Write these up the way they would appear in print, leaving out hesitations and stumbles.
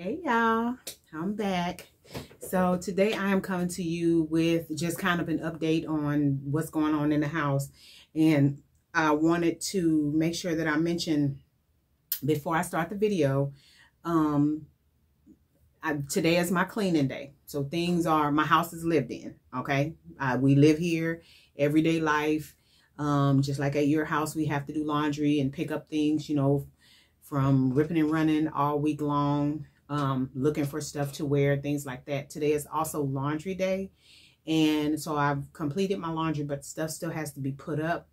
Hey y'all, I'm back. So today I am coming to you with just kind of an update on what's going on in the house. And I wanted to make sure that I mention before I start the video, today is my cleaning day. So my house is lived in, okay? We live here, everyday life. Just like at your house, we have to do laundry and pick up things, you know, from ripping and running all week long. Looking for stuff to wear, things like that. Today is also laundry day. And so I've completed my laundry, but stuff still has to be put up.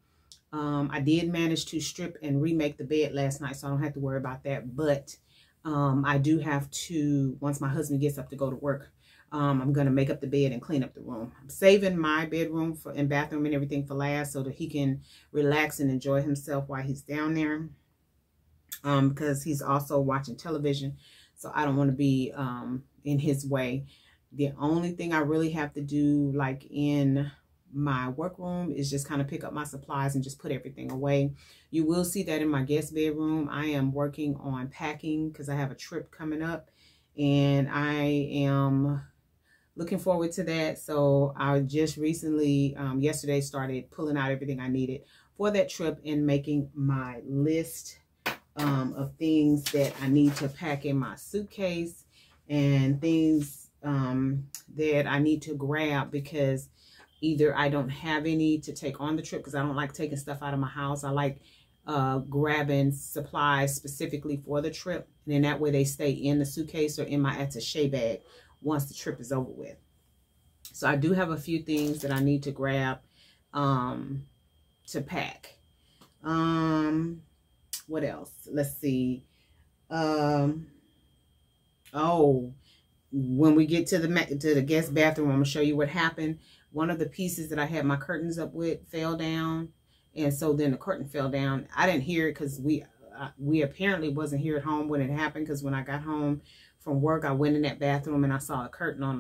I did manage to strip and remake the bed last night, so I don't have to worry about that. But I do have to, once my husband gets up to go to work, I'm going to make up the bed and clean up the room. I'm saving my bedroom and bathroom and everything for last so that he can relax and enjoy himself while he's down there. Because he's also watching television. So I don't want to be in his way. The only thing I really have to do, like in my workroom, is just kind of pick up my supplies and just put everything away. You will see that in my guest bedroom. I am working on packing because I have a trip coming up. And I am looking forward to that. So I just recently, yesterday, started pulling out everything I needed for that trip and making my list of things that I need to pack in my suitcase and things that I need to grab, because either I don't have any to take on the trip, because I don't like taking stuff out of my house. I like grabbing supplies specifically for the trip, and then that way they stay in the suitcase or in my attaché bag once the trip is over with. So I do have a few things that I need to grab to pack. What else? Let's see. Oh, when we get to the guest bathroom, I'm gonna show you what happened. One of the pieces that I had my curtains up with fell down, and so then the curtain fell down. I didn't hear it because we apparently wasn't here at home when it happened, because when I got home from work, I went in that bathroom and I saw a curtain on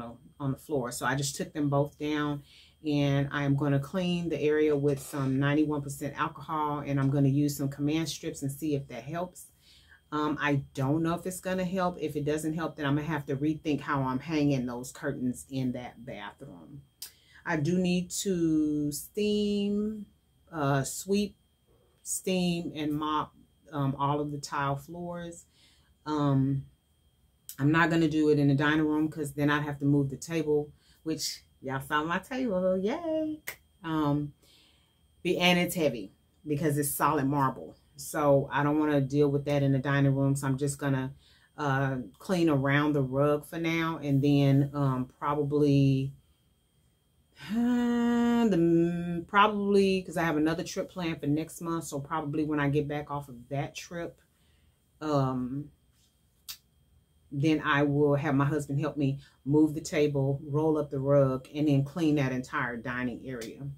the floor. So I just took them both down. And I'm going to clean the area with some 91% alcohol, and I'm going to use some command strips and see if that helps. I don't know if it's going to help. If it doesn't help, then I'm going to have to rethink how I'm hanging those curtains in that bathroom. I do need to sweep, steam, and mop all of the tile floors. I'm not going to do it in the dining room because then I'd have to move the table, which... y'all saw my table, yay. And it's heavy because it's solid marble. So I don't want to deal with that in the dining room. So I'm just going to clean around the rug for now. And then probably, because I have another trip planned for next month. So probably when I get back off of that trip, then I will have my husband help me move the table, roll up the rug, and then clean that entire dining area.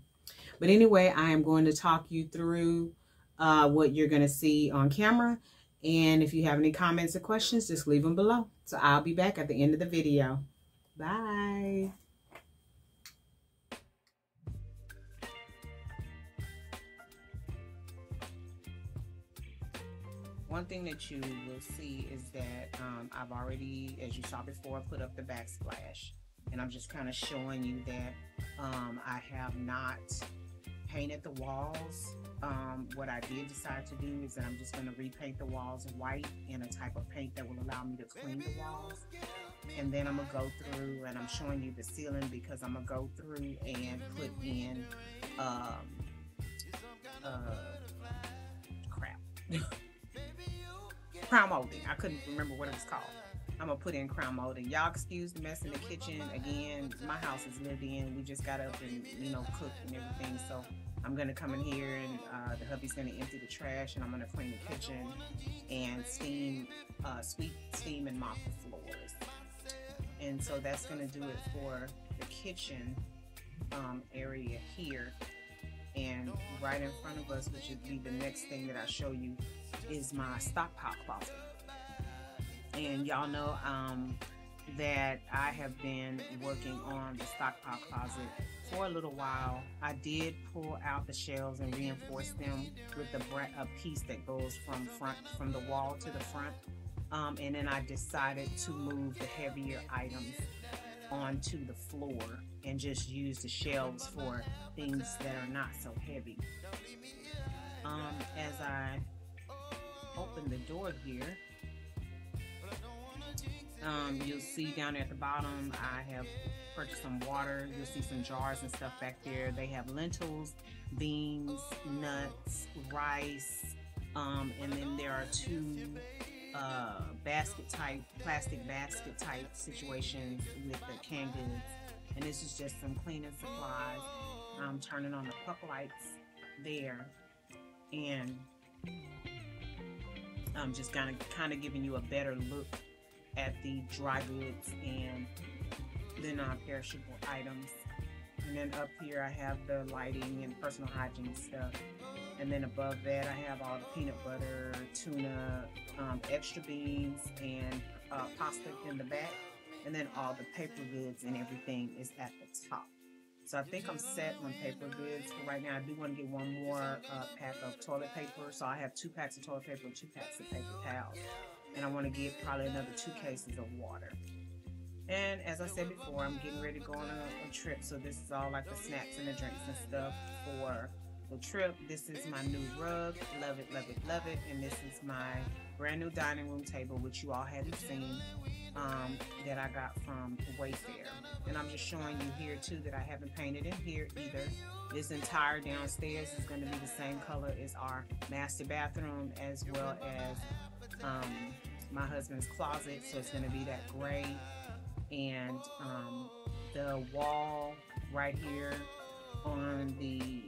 But anyway, I am going to talk you through what you're going to see on camera. And if you have any comments or questions, just leave them below. So I'll be back at the end of the video. Bye. One thing that you will see is that I've already, as you saw before, put up the backsplash. And I'm just kind of showing you that I have not painted the walls. What I did decide to do is that I'm just going to repaint the walls white in a type of paint that will allow me to clean the walls. And then I'm going to go through, and I'm showing you the ceiling because I'm going to go through and put in crown molding. I couldn't remember what it was called. I'm gonna put in crown molding. Y'all excuse the mess in the kitchen. Again, my house is lived in. We just got up and, you know, cooked and everything. So I'm gonna come in here and the hubby's gonna empty the trash, and I'm gonna clean the kitchen and steam, sweep, steam, and mop the floors. And so that's gonna do it for the kitchen area here. And right in front of us, which would be the next thing that I show you, is my stockpile closet. And y'all know that I have been working on the stockpile closet for a little while. I did pull out the shelves and reinforce them with a piece that goes from the wall to the front. And then I decided to move the heavier items onto the floor and just use the shelves for things that are not so heavy. As I open the door here, you'll see down at the bottom, I have purchased some water. You'll see some jars and stuff back there. They have lentils, beans, nuts, rice, and then there are two plastic basket type situations with the canned goods. And this is just some cleaning supplies. I'm turning on the puck lights there, and I'm just kind of giving you a better look at the dry goods and the non-perishable items. And then up here I have the lighting and personal hygiene stuff. And then above that I have all the peanut butter, tuna, extra beans, and pasta in the back. And then all the paper goods and everything is at the top. So I think I'm set on paper goods for right now. I do want to get one more pack of toilet paper. So I have 2 packs of toilet paper and 2 packs of paper towels. And I want to get probably another 2 cases of water. And as I said before, I'm getting ready to go on a trip. So this is all like the snacks and the drinks and stuff for the trip. This is my new rug. Love it, love it, love it. And this is my brand new dining room table, which you all hadn't seen, that I got from Wayfair. And I'm just showing you here too that I haven't painted in here either. This entire downstairs is going to be the same color as our master bathroom, as well as my husband's closet. So it's going to be that gray. And the wall right here on the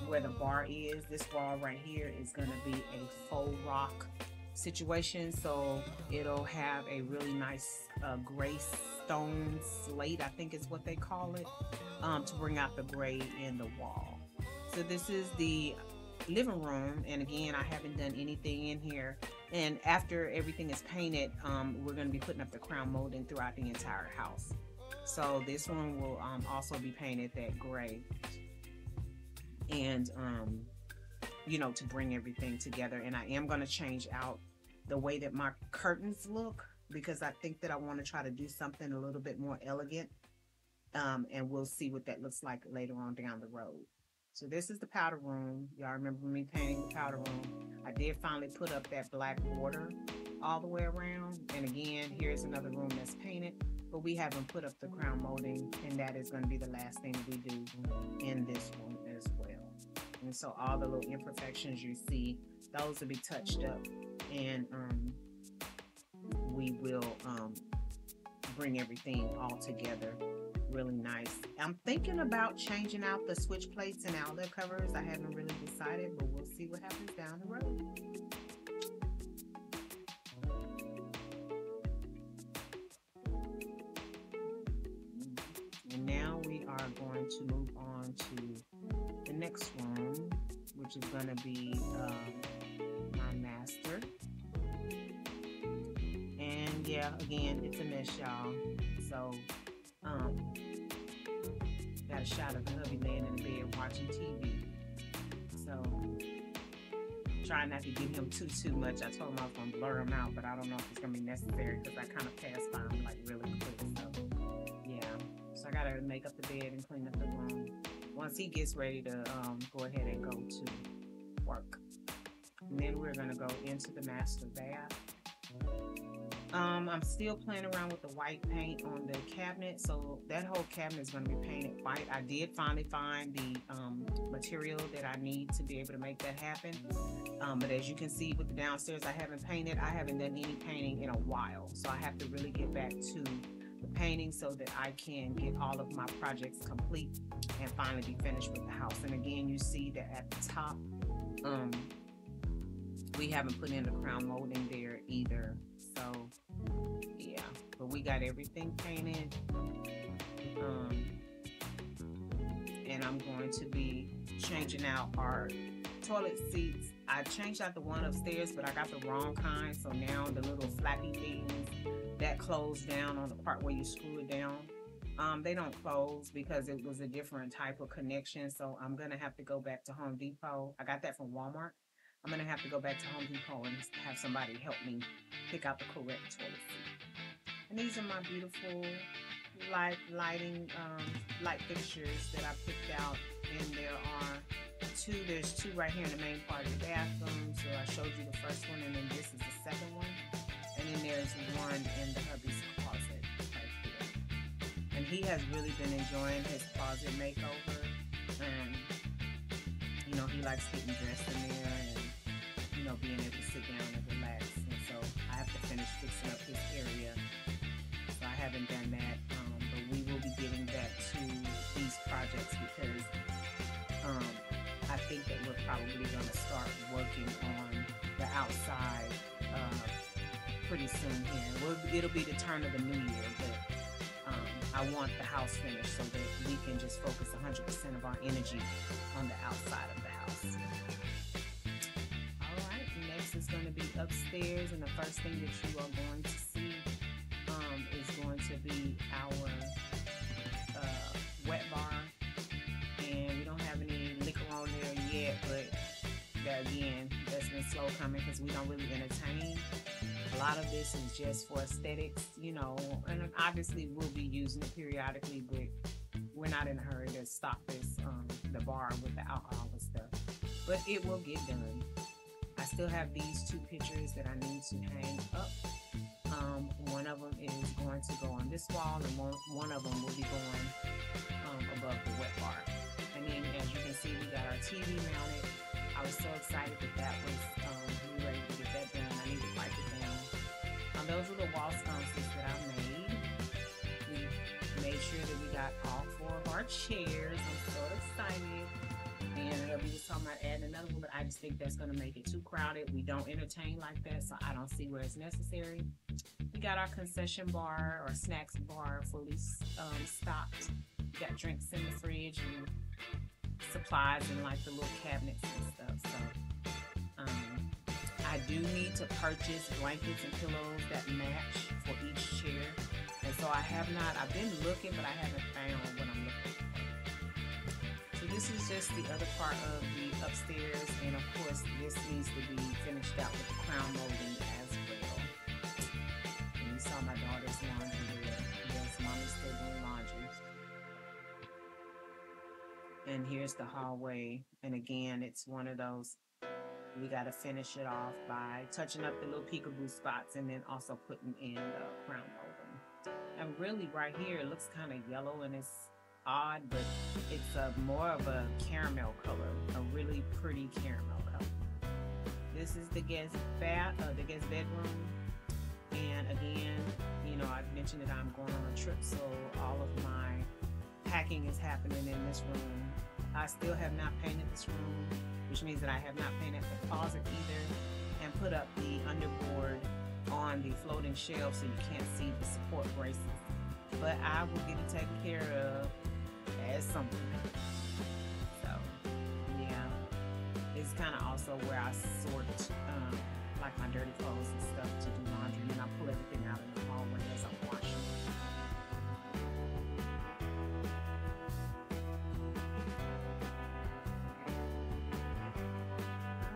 where the bar is, this wall right here is going to be a faux rock situation. So it'll have a really nice gray stone slate, I think is what they call it, to bring out the gray in the wall. So this is the living room, and again, I haven't done anything in here. And after everything is painted, we're going to be putting up the crown molding throughout the entire house. So this one will also be painted that gray, and you know, to bring everything together. And I am going to change out the way that my curtains look, because I think that I want to try to do something a little bit more elegant, and we'll see what that looks like later on down the road. So this is the powder room. Y'all remember me painting the powder room. I did finally put up that black border all the way around. And again, here's another room that's painted, but we haven't put up the crown molding, and that is going to be the last thing that we do in this room as well. And so all the little imperfections you see, those will be touched up, and we will bring everything all together really nice. I'm thinking about changing out the switch plates and outlet covers. I haven't really decided, but we'll see what happens down the road. And now we are going to move on to the next room, which is going to be my master. And yeah, again, it's a mess, y'all. So got a shot of the hubby laying in the bed watching TV. So trying not to give him too much. I told him I was gonna blur him out, but I don't know if it's gonna be necessary because I kind of passed by him like really quick. So yeah, so I gotta make up the bed and clean up the room once he gets ready to go ahead and go to work. And then we're gonna go into the master bath. I'm still playing around with the white paint on the cabinet, so that whole cabinet is going to be painted white. I did finally find the material that I need to be able to make that happen, but as you can see with the downstairs, I haven't painted. I haven't done any painting in a while, so I have to really get back to the painting so that I can get all of my projects complete and finally be finished with the house. And again, you see that at the top, we haven't put in the crown molding there either. So yeah, but we got everything painted, and I'm going to be changing out our toilet seats. I changed out the one upstairs, but I got the wrong kind, so now the little flappy things that close down on the part where you screw it down, they don't close because it was a different type of connection. So I'm gonna have to go back to Home Depot. I got that from Walmart. I'm going to have to go back to Home Depot and have somebody help me pick out the correct toilet seat. And these are my beautiful light fixtures that I picked out. And there's two right here in the main part of the bathroom. So I showed you the first one, and then this is the second one. And then there's one in the hubby's closet right here. And he has really been enjoying his closet makeover. And, you know, he likes getting dressed in there and, you know, being able to sit down and relax. And so I have to finish fixing up his area. So I haven't done that. But we will be getting back to these projects because I think that we're probably going to start working on the outside pretty soon here. It'll be the turn of the new year, but I want the house finished so that we can just focus 100% of our energy on the outside of the house. All right, next is going to be upstairs, and the first thing that you are going to see is going to be our wet bar. And we don't have any liquor on there yet, but that, again, that's been slow coming because we don't really entertain. A lot of this is just for aesthetics, you know, and obviously we'll be using it periodically, but we're not in a hurry to stop this, the bar with the alcohol and stuff. But it will get done. I still have these two pictures that I need to hang up. One of them is going to go on this wall, and one of them will be going above the wet bar. And then, as you can see, we got our TV mounted. I was so excited that we were ready to get that done. I need to wipe it down. Those are the wall sconces that I made. We made sure that we got all 4 of our chairs. I'm so excited. And we was talking about adding another one, but I just think that's going to make it too crowded. We don't entertain like that, so I don't see where it's necessary. We got our concession bar or snacks bar fully stocked. We got drinks in the fridge and supplies in like the little cabinets and stuff. So I do need to purchase blankets and pillows that match for each chair. And so I've been looking, but I haven't found what I'm looking for. So this is just the other part of the upstairs, and of course this needs to be finished out with the crown molding as well. And you saw my daughter's laundry there. Yes, mommy's still doing laundry. And here's the hallway, and again, it's one of those, we got to finish it off by touching up the little peekaboo spots and then also putting in the crown molding. And really right here, it looks kind of yellow and it's odd, but it's more of a caramel color, a really pretty caramel color. This is the guest bedroom. And again, you know, I've mentioned that I'm going on a trip, so all of my packing is happening in this room. I still have not painted this room, which means that I have not painted the closet either, and put up the underboard on the floating shelf so you can't see the support braces. But I will get it taken care of as something. So yeah, it's kind of also where I sort like my dirty clothes and stuff to do laundry, and I pull everything out in the hallway as I'm washing.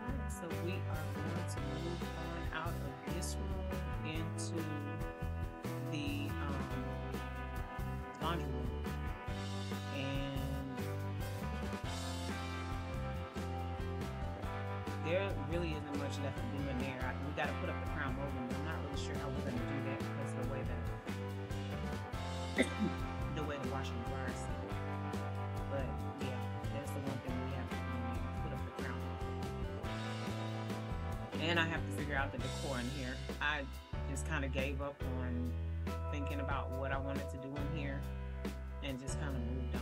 Alright, so we are going to move on out of this room into the laundry room. And there really isn't much left to do in there. We got to put up the crown molding, but I'm not really sure how we're going to do that because the way the washing and dryer is set. But yeah, that's the one thing we have to do, put up the crown molding. And I have to figure out the decor in here. I just kind of gave up on thinking about what I wanted to do in here and just kind of moved on.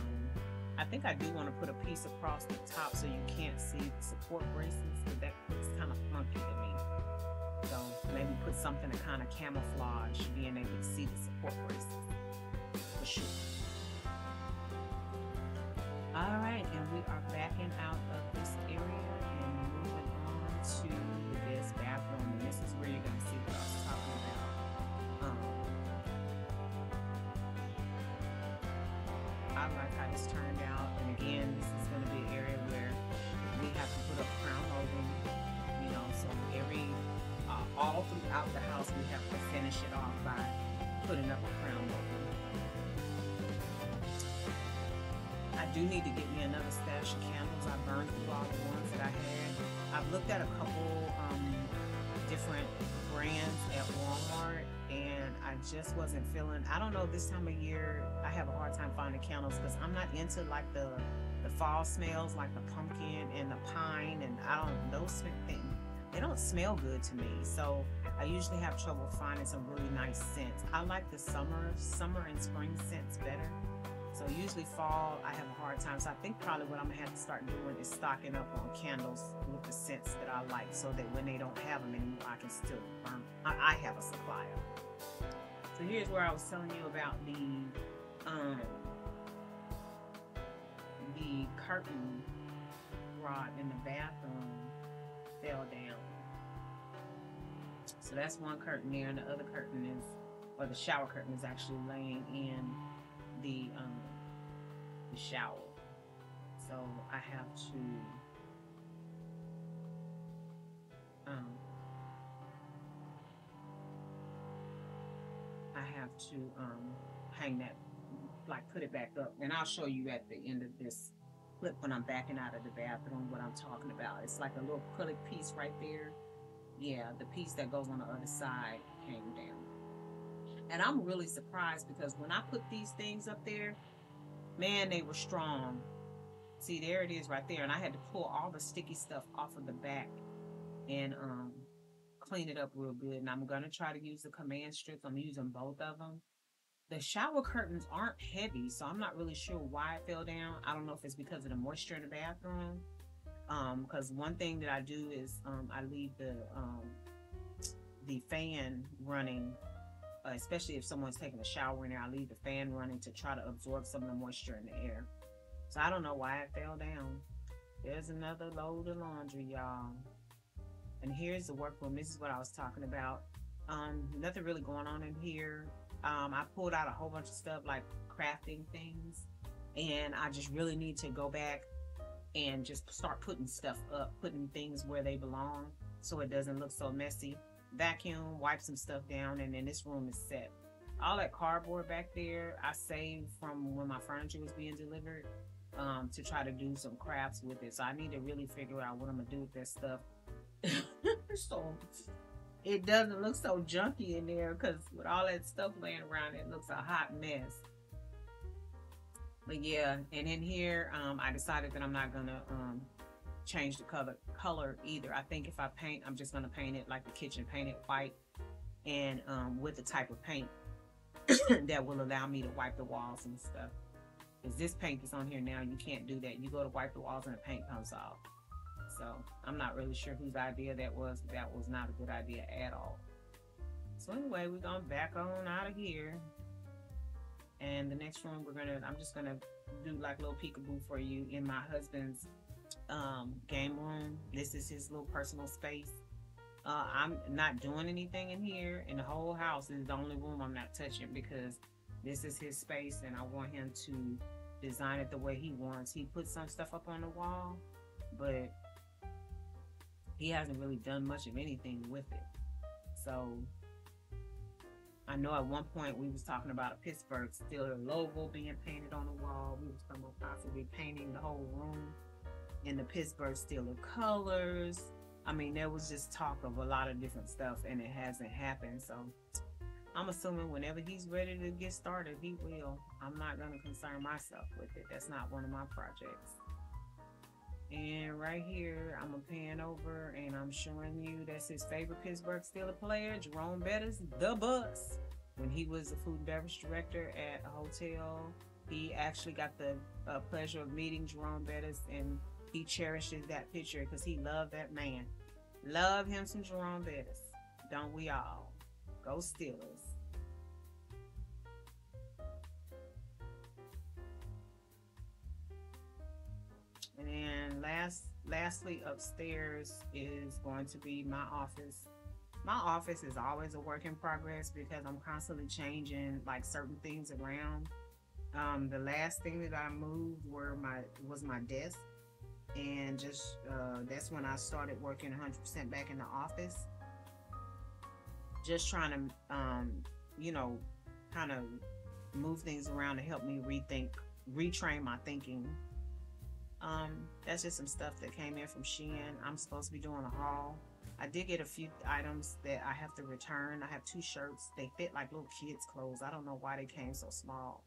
I think I do want to put a piece across the top so you can't see the support braces, but that looks kind of funky to me. So maybe put something to kind of camouflage being able to see the support braces for sure. All right, and we are backing out of this area and moving on to the guest bathroom. And this is where you're going to see what I was talking about. I like how this turned out, and again, this is going to be an area where we have to put up crown molding. finish it off by putting up a crown molding. I do need to get me another stash of candles. I burned through all the ones that I had. I've looked at a couple different brands at Walmart, and I just wasn't feeling, I don't know, this time of year I have a hard time finding candles because I'm not into like the fall smells, like the pumpkin and the pine, and those things, they don't smell good to me. So I usually have trouble finding some really nice scents. I like the summer and spring scents better. So usually fall, I have a hard time. So I think probably what I'm gonna have to start doing is stocking up on candles with the scents that I like, so that when they don't have them anymore, I can still burn. I have a supply of them. So here's where I was telling you about the curtain rod in the bathroom fell down. So that's one curtain there, and the other curtain is, or the shower curtain is actually laying in the shower. So I have to hang that, like put it back up, and I'll show you at the end of this clip when I'm backing out of the bathroom what I'm talking about. It's like a little acrylic piece right there. Yeah, the piece that goes on the other side came down. And I'm really surprised because when I put these things up there, man, they were strong. See, there it is right there. And I had to pull all the sticky stuff off of the back and clean it up real good. And I'm gonna try to use the command strips. I'm using both of them. The shower curtains aren't heavy, so I'm not really sure why it fell down. I don't know if it's because of the moisture in the bathroom. Because one thing that I do is I leave the fan running, especially if someone's taking a shower in there. I leave the fan running to try to absorb some of the moisture in the air. So I don't know why it fell down. There's another load of laundry, y'all. And here's the workroom. This is what I was talking about. Nothing really going on in here. I pulled out a whole bunch of stuff like crafting things, and I just really need to go back and just start putting stuff up, putting things where they belong so it doesn't look so messy. Vacuum, wipe some stuff down, and then this room is set. All that cardboard back there, I saved from when my furniture was being delivered to try to do some crafts with it. So I need to really figure out what I'm gonna do with that stuff. So it doesn't look so junky in there, because with all that stuff laying around, it looks a hot mess. But yeah, and in here, I decided that I'm not gonna change the color either. I think if I paint, I'm just gonna paint it like the kitchen, paint it white, and with the type of paint that will allow me to wipe the walls and stuff. Because this paint that's on here now, you can't do that. You go to wipe the walls and the paint comes off. So I'm not really sure whose idea that was, but that was not a good idea at all. So anyway, we're gonna back on out of here. And the next room I'm just gonna do like a little peekaboo for you in my husband's game room. This is his little personal space. I'm not doing anything in here, and the whole house is the only room I'm not touching because this is his space and I want him to design it the way he wants. He put some stuff up on the wall, but he hasn't really done much of anything with it. So I know at one point we was talking about a Pittsburgh Steelers logo being painted on the wall. We was talking about possibly painting the whole room in the Pittsburgh Steelers colors. I mean, there was just talk of a lot of different stuff, and it hasn't happened. So I'm assuming whenever he's ready to get started, he will. I'm not going to concern myself with it. That's not one of my projects. And right here, I'm going to pan over and I'm showing you that's his favorite Pittsburgh Steelers player, Jerome Bettis, the Bucks. When he was the food and beverage director at a hotel, he actually got the pleasure of meeting Jerome Bettis, and he cherishes that picture because he loved that man. Love him some Jerome Bettis. Don't we all? Go Steelers. And then lastly, upstairs is going to be my office. My office is always a work in progress because I'm constantly changing like certain things around. The last thing that I moved was my desk, and just that's when I started working 100% back in the office. just trying to, you know, kind of move things around to help me retrain my thinking. That's just some stuff that came in from Shein. I'm supposed to be doing a haul. I did get a few items that I have to return. I have 2 shirts. They fit like little kids' clothes. I don't know why they came so small.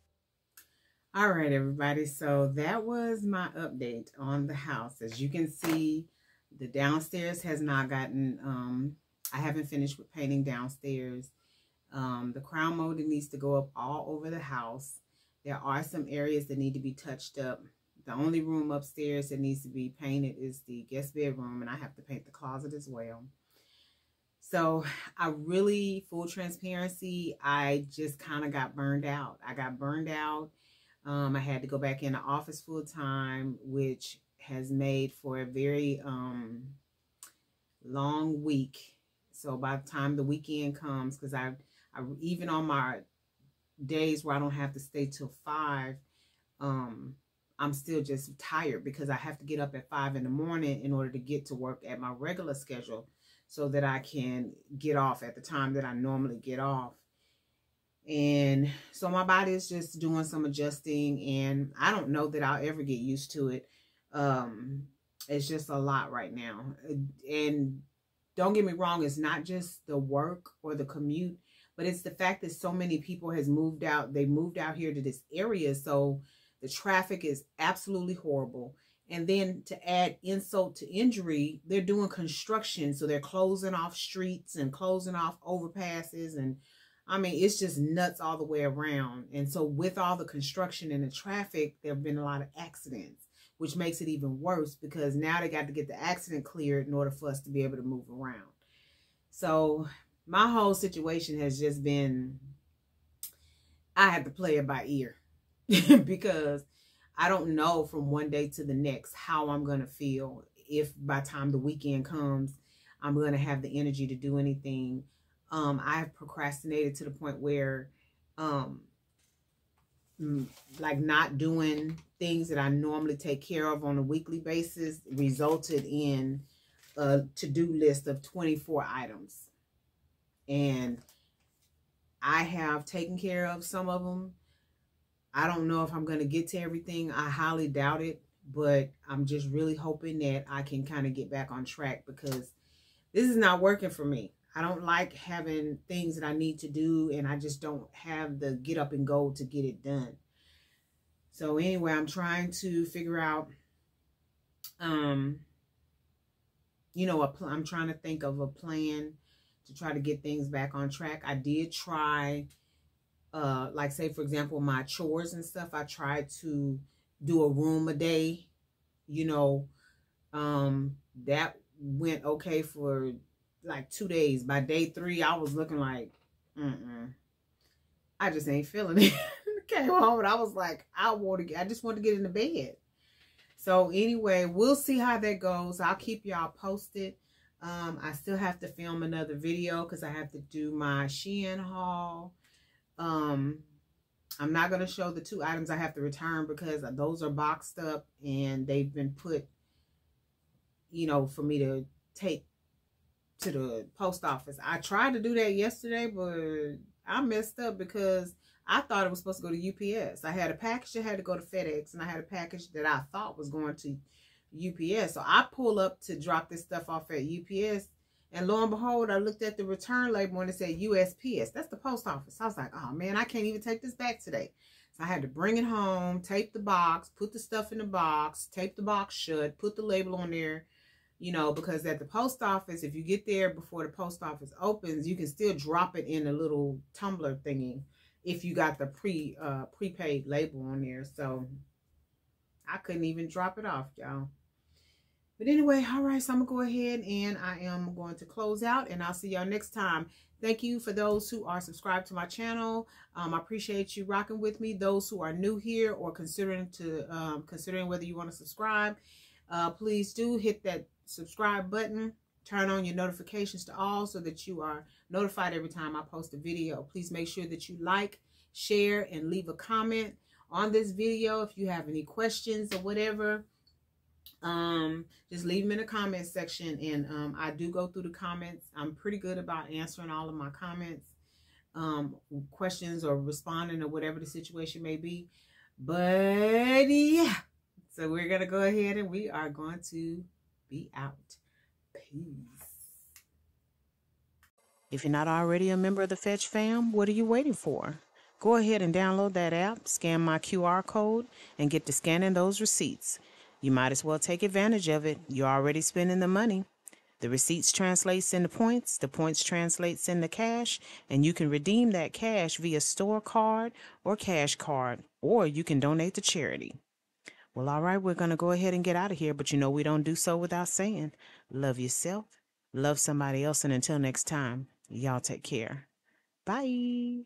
All right, everybody. So that was my update on the house. As you can see, the downstairs has not gotten, I haven't finished with painting downstairs. The crown molding needs to go up all over the house. There are some areas that need to be touched up. The only room upstairs that needs to be painted is the guest bedroom, and I have to paint the closet as well. So I really, full transparency, I just kind of got burned out. I got burned out. I had to go back in the office full time, which has made for a very long week. So by the time the weekend comes, because I even on my days where I don't have to stay till 5, I'm still just tired because I have to get up at 5 in the morning in order to get to work at my regular schedule so that I can get off at the time that I normally get off. And so my body is just doing some adjusting, and I don't know that I'll ever get used to it. It's just a lot right now. And don't get me wrong, it's not just the work or the commute, but it's the fact that so many people has moved out. They moved out here to this area, so the traffic is absolutely horrible. And then to add insult to injury, they're doing construction. So they're closing off streets and closing off overpasses. And I mean, it's just nuts all the way around. And so with all the construction and the traffic, there have been a lot of accidents, which makes it even worse because now they got to get the accident cleared in order for us to be able to move around. So my whole situation has just been, I have to play it by ear. Because I don't know from one day to the next how I'm going to feel. If by the time the weekend comes, I'm going to have the energy to do anything. I've procrastinated to the point where, like not doing things that I normally take care of on a weekly basis resulted in a to-do list of 24 items. And I have taken care of some of them. I don't know if I'm going to get to everything. I highly doubt it, but I'm just really hoping that I can kind of get back on track because this is not working for me. I don't like having things that I need to do, and I just don't have the get up and go to get it done. So anyway, I'm trying to figure out, you know, I'm trying to think of a plan to try to get things back on track. I did try, like say, for example, my chores and stuff. I tried to do a room a day, you know, that went okay for like 2 days. By day 3, I was looking like, I just ain't feeling it. Came home and I was like, I just want to get in the bed. So anyway, we'll see how that goes. I'll keep y'all posted. I still have to film another video because I have to do my Shein haul. I'm not going to show the 2 items I have to return because those are boxed up and they've been put, you know, for me to take to the post office. I tried to do that yesterday, but I messed up because I thought it was supposed to go to UPS. I had a package that had to go to FedEx, and I had a package that I thought was going to UPS. So I pull up to drop this stuff off at UPS, and lo and behold, I looked at the return label and it said USPS. That's the post office. I was like, oh man, I can't even take this back today. So I had to bring it home, tape the box, put the stuff in the box, tape the box shut, put the label on there, you know, because at the post office, if you get there before the post office opens, you can still drop it in a little tumbler thingy if you got the prepaid label on there. So I couldn't even drop it off, y'all. But anyway, all right, so I'm going to go ahead and I am going to close out, and I'll see y'all next time. Thank you for those who are subscribed to my channel. I appreciate you rocking with me. Those who are new here or considering whether you want to subscribe, please do hit that subscribe button. Turn on your notifications to all so that you are notified every time I post a video. Please make sure that you like, share, and leave a comment on this video if you have any questions or whatever. Just leave them in the comments section, and I do go through the comments. I'm pretty good about answering all of my comments, questions, or responding, or whatever the situation may be. But yeah, so we're gonna go ahead and we are going to be out. Peace. If you're not already a member of the Fetch fam, what are you waiting for? Go ahead and download that app, scan my QR code, and get to scanning those receipts. You might as well take advantage of it. You're already spending the money. The receipts translates into points, the points translates into cash, and you can redeem that cash via store card or cash card, or you can donate to charity. Well, all right, we're going to go ahead and get out of here, but you know we don't do so without saying, love yourself, love somebody else, and until next time, y'all take care. Bye.